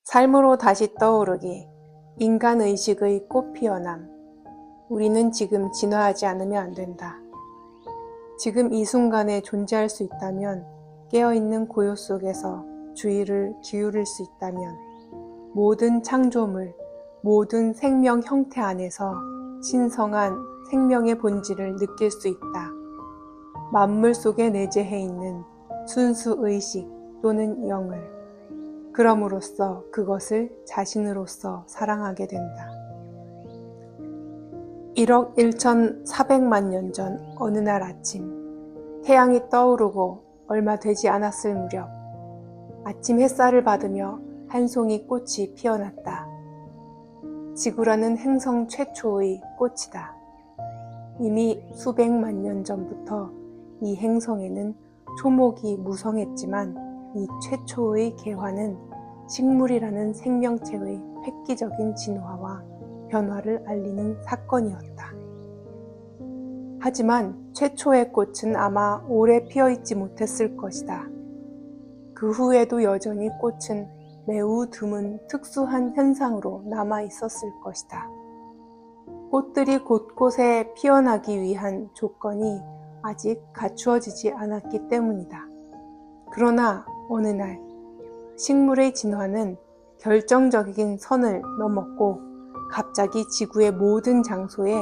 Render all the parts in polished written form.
삶으로 다시 떠오르기. 인간의식의 꽃피어남. 우리는 지금 진화하지 않으면 안 된다. 지금 이 순간에 존재할 수 있다면, 깨어있는 고요 속에서 주의를 기울일 수 있다면, 모든 창조물, 모든 생명 형태 안에서 신성한 생명의 본질을 느낄 수 있다. 만물 속에 내재해 있는 순수 의식 또는 영을. 그럼으로써 그것을 자신으로서 사랑하게 된다. 1억 1,400만 년 전 어느 날 아침, 태양이 떠오르고 얼마 되지 않았을 무렵, 아침 햇살을 받으며 한 송이 꽃이 피어났다. 지구라는 행성 최초의 꽃이다. 이미 수백만 년 전부터 이 행성에는 초목이 무성했지만 이 최초의 개화는 식물이라는 생명체의 획기적인 진화와 변화를 알리는 사건이었다. 하지만 최초의 꽃은 아마 오래 피어있지 못했을 것이다. 그 후에도 여전히 꽃은 매우 드문 특수한 현상으로 남아있었을 것이다. 꽃들이 곳곳에 피어나기 위한 조건이 아직 갖추어지지 않았기 때문이다. 그러나 어느 날 식물의 진화는 결정적인 선을 넘었고 갑자기 지구의 모든 장소에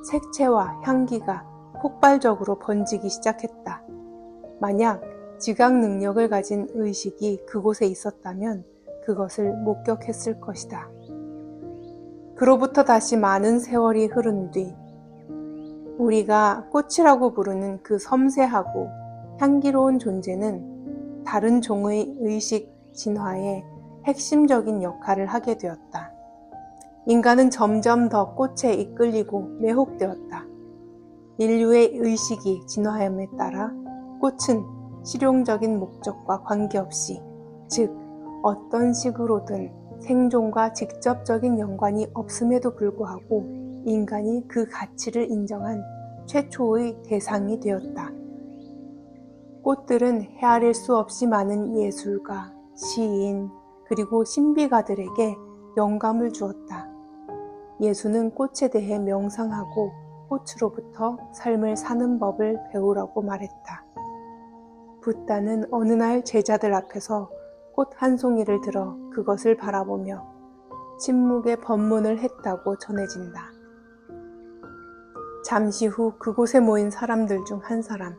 색채와 향기가 폭발적으로 번지기 시작했다. 만약 지각 능력을 가진 의식이 그곳에 있었다면 그것을 목격했을 것이다. 그로부터 다시 많은 세월이 흐른 뒤 우리가 꽃이라고 부르는 그 섬세하고 향기로운 존재는 다른 종의 의식 진화에 핵심적인 역할을 하게 되었다. 인간은 점점 더 꽃에 이끌리고 매혹되었다. 인류의 의식이 진화함에 따라 꽃은 실용적인 목적과 관계없이, 즉 어떤 식으로든 생존과 직접적인 연관이 없음에도 불구하고 인간이 그 가치를 인정한 최초의 대상이 되었다. 꽃들은 헤아릴 수 없이 많은 예술가, 시인, 그리고 신비가들에게 영감을 주었다. 예수는 꽃에 대해 명상하고 꽃으로부터 삶을 사는 법을 배우라고 말했다. 붓다는 어느 날 제자들 앞에서 꽃 한 송이를 들어 그것을 바라보며 침묵의 법문을 했다고 전해진다. 잠시 후 그곳에 모인 사람들 중 한 사람,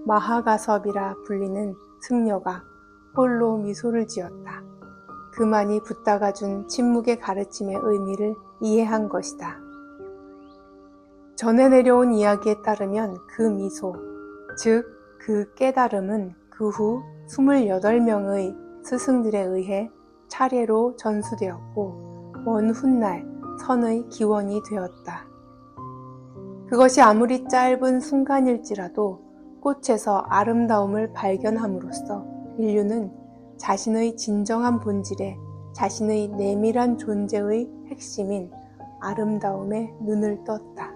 마하가섭이라 불리는 승려가 홀로 미소를 지었다. 그만이 붓다가 준 침묵의 가르침의 의미를 이해한 것이다. 전해 내려온 이야기에 따르면 그 미소, 즉 그 깨달음은 그 후 28명의 스승들에 의해 차례로 전수되었고 먼 훗날 선의 기원이 되었다. 그것이 아무리 짧은 순간일지라도 꽃에서 아름다움을 발견함으로써 인류는 자신의 진정한 본질에 자신의 내밀한 존재의 핵심인 아름다움에 눈을 떴다.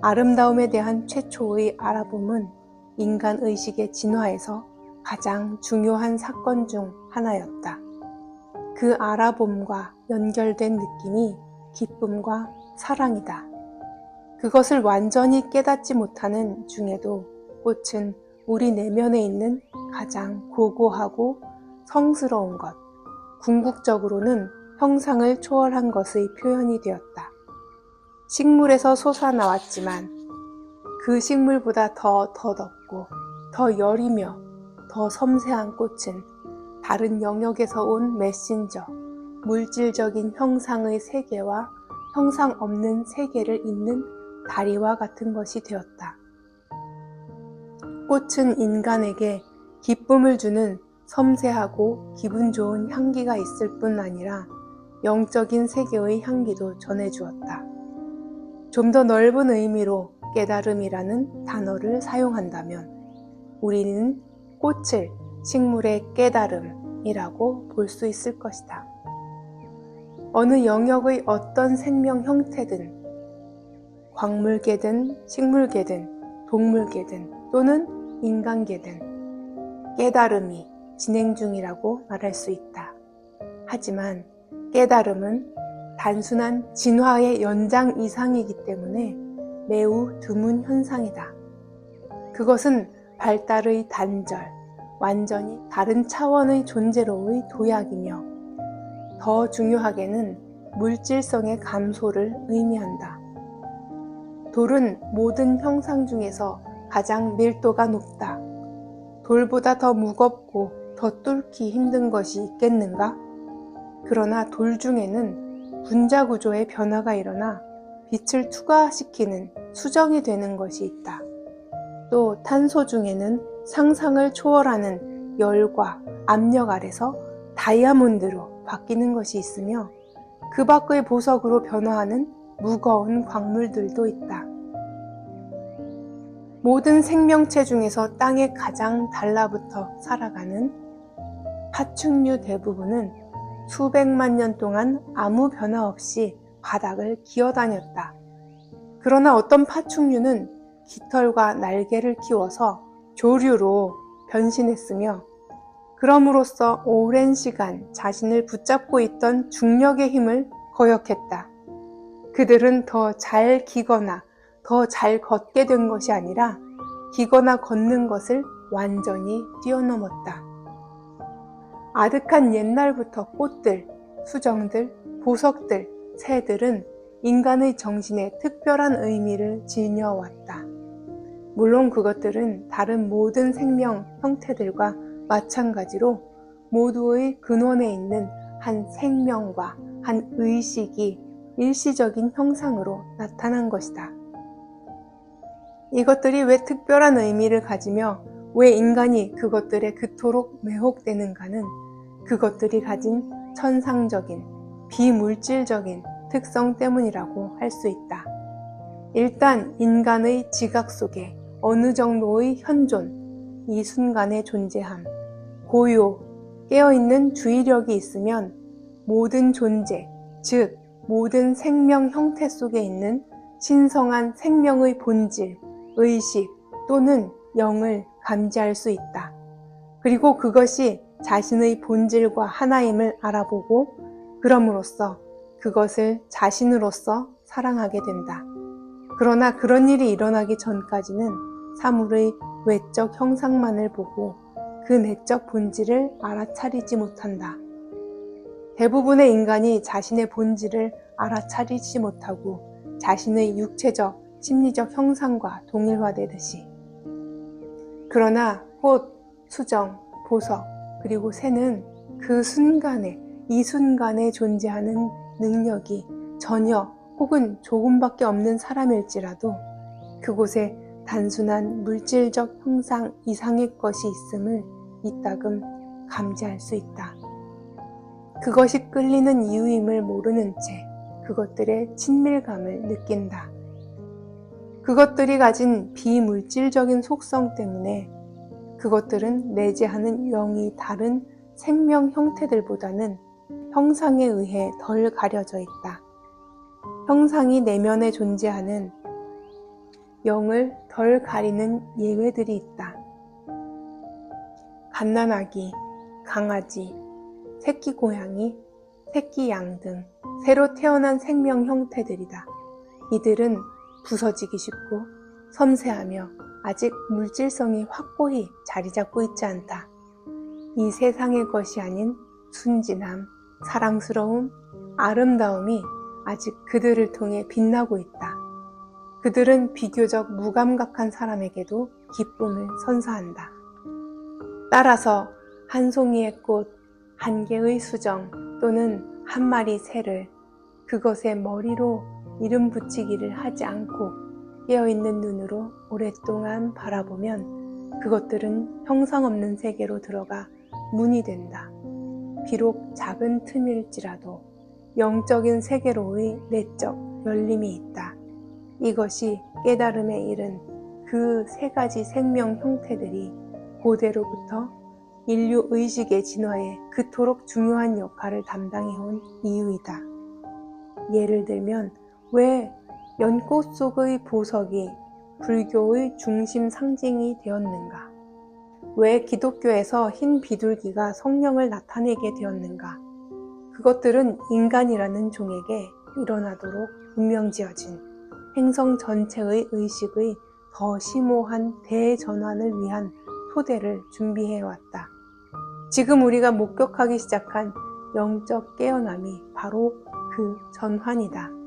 아름다움에 대한 최초의 알아봄은 인간의식의 진화에서 가장 중요한 사건 중 하나였다. 그 알아봄과 연결된 느낌이 기쁨과 사랑이다. 그것을 완전히 깨닫지 못하는 중에도 꽃은 우리 내면에 있는 가장 고고하고 성스러운 것, 궁극적으로는 형상을 초월한 것의 표현이 되었다. 식물에서 솟아나왔지만 그 식물보다 더 더덥고 더 여리며 더 섬세한 꽃은 다른 영역에서 온 메신저, 물질적인 형상의 세계와 형상 없는 세계를 잇는 다리와 같은 것이 되었다. 꽃은 인간에게 기쁨을 주는 섬세하고 기분 좋은 향기가 있을 뿐 아니라 영적인 세계의 향기도 전해주었다. 좀 더 넓은 의미로 깨달음이라는 단어를 사용한다면 우리는 꽃을 식물의 깨달음이라고 볼 수 있을 것이다. 어느 영역의 어떤 생명 형태든 광물계든 식물계든 동물계든 또는 인간계든 깨달음이 진행 중이라고 말할 수 있다. 하지만 깨달음은 단순한 진화의 연장 이상이기 때문에 매우 드문 현상이다. 그것은 발달의 단절, 완전히 다른 차원의 존재로의 도약이며 더 중요하게는 물질성의 감소를 의미한다. 돌은 모든 형상 중에서 가장 밀도가 높다. 돌보다 더 무겁고 더 뚫기 힘든 것이 있겠는가? 그러나 돌 중에는 분자 구조의 변화가 일어나 빛을 투과시키는 수정이 되는 것이 있다. 또 탄소 중에는 상상을 초월하는 열과 압력 아래서 다이아몬드로 바뀌는 것이 있으며 그 밖의 보석으로 변화하는 무거운 광물들도 있다. 모든 생명체 중에서 땅에 가장 달라붙어 살아가는 파충류 대부분은 수백만 년 동안 아무 변화 없이 바닥을 기어다녔다. 그러나 어떤 파충류는 깃털과 날개를 키워서 조류로 변신했으며 그럼으로써 오랜 시간 자신을 붙잡고 있던 중력의 힘을 거역했다. 그들은 더 잘 기거나 더 잘 걷게 된 것이 아니라 기거나 걷는 것을 완전히 뛰어넘었다. 아득한 옛날부터 꽃들, 수정들, 보석들, 새들은 인간의 정신에 특별한 의미를 지녀왔다. 물론 그것들은 다른 모든 생명 형태들과 마찬가지로 모두의 근원에 있는 한 생명과 한 의식이 일시적인 형상으로 나타난 것이다. 이것들이 왜 특별한 의미를 가지며 왜 인간이 그것들에 그토록 매혹되는가는 그것들이 가진 천상적인, 비물질적인 특성 때문이라고 할 수 있다. 일단 인간의 지각 속에 어느 정도의 현존, 이 순간의 존재함, 고요, 깨어있는 주의력이 있으면 모든 존재, 즉 모든 생명 형태 속에 있는 신성한 생명의 본질, 의식 또는 영을 감지할 수 있다. 그리고 그것이 자신의 본질과 하나임을 알아보고 그럼으로써 그것을 자신으로서 사랑하게 된다. 그러나 그런 일이 일어나기 전까지는 사물의 외적 형상만을 보고 그 내적 본질을 알아차리지 못한다. 대부분의 인간이 자신의 본질을 알아차리지 못하고 자신의 육체적, 심리적 형상과 동일화되듯이. 그러나 꽃, 수정, 보석, 그리고 새는 그 순간에, 이 순간에 존재하는 능력이 전혀 혹은 조금밖에 없는 사람일지라도 그곳에 단순한 물질적 형상 이상의 것이 있음을 이따금 감지할 수 있다. 그것이 끌리는 이유임을 모르는 채 그것들의 친밀감을 느낀다. 그것들이 가진 비물질적인 속성 때문에 그것들은 내재하는 영이 다른 생명 형태들보다는 형상에 의해 덜 가려져 있다. 형상이 내면에 존재하는 영을 덜 가리는 예외들이 있다. 갓난아기, 강아지, 새끼 고양이, 새끼 양 등 새로 태어난 생명 형태들이다. 이들은 부서지기 쉽고 섬세하며 아직 물질성이 확고히 자리 잡고 있지 않다. 이 세상의 것이 아닌 순진함, 사랑스러움, 아름다움이 아직 그들을 통해 빛나고 있다. 그들은 비교적 무감각한 사람에게도 기쁨을 선사한다. 따라서 한 송이의 꽃, 한 개의 수정 또는 한 마리 새를 그것의 머리로 이름 붙이기를 하지 않고 깨어있는 눈으로 오랫동안 바라보면 그것들은 형상 없는 세계로 들어가 문이 된다. 비록 작은 틈일지라도 영적인 세계로의 내적 열림이 있다. 이것이 깨달음에 이른 그 세 가지 생명 형태들이 고대로부터 인류 의식의 진화에 그토록 중요한 역할을 담당해온 이유이다. 예를 들면 왜 연꽃 속의 보석이 불교의 중심 상징이 되었는가? 왜 기독교에서 흰 비둘기가 성령을 나타내게 되었는가? 그것들은 인간이라는 종에게 일어나도록 운명지어진 행성 전체의 의식의 더 심오한 대전환을 위한 토대를 준비해왔다. 지금 우리가 목격하기 시작한 영적 깨어남이 바로 그 전환이다.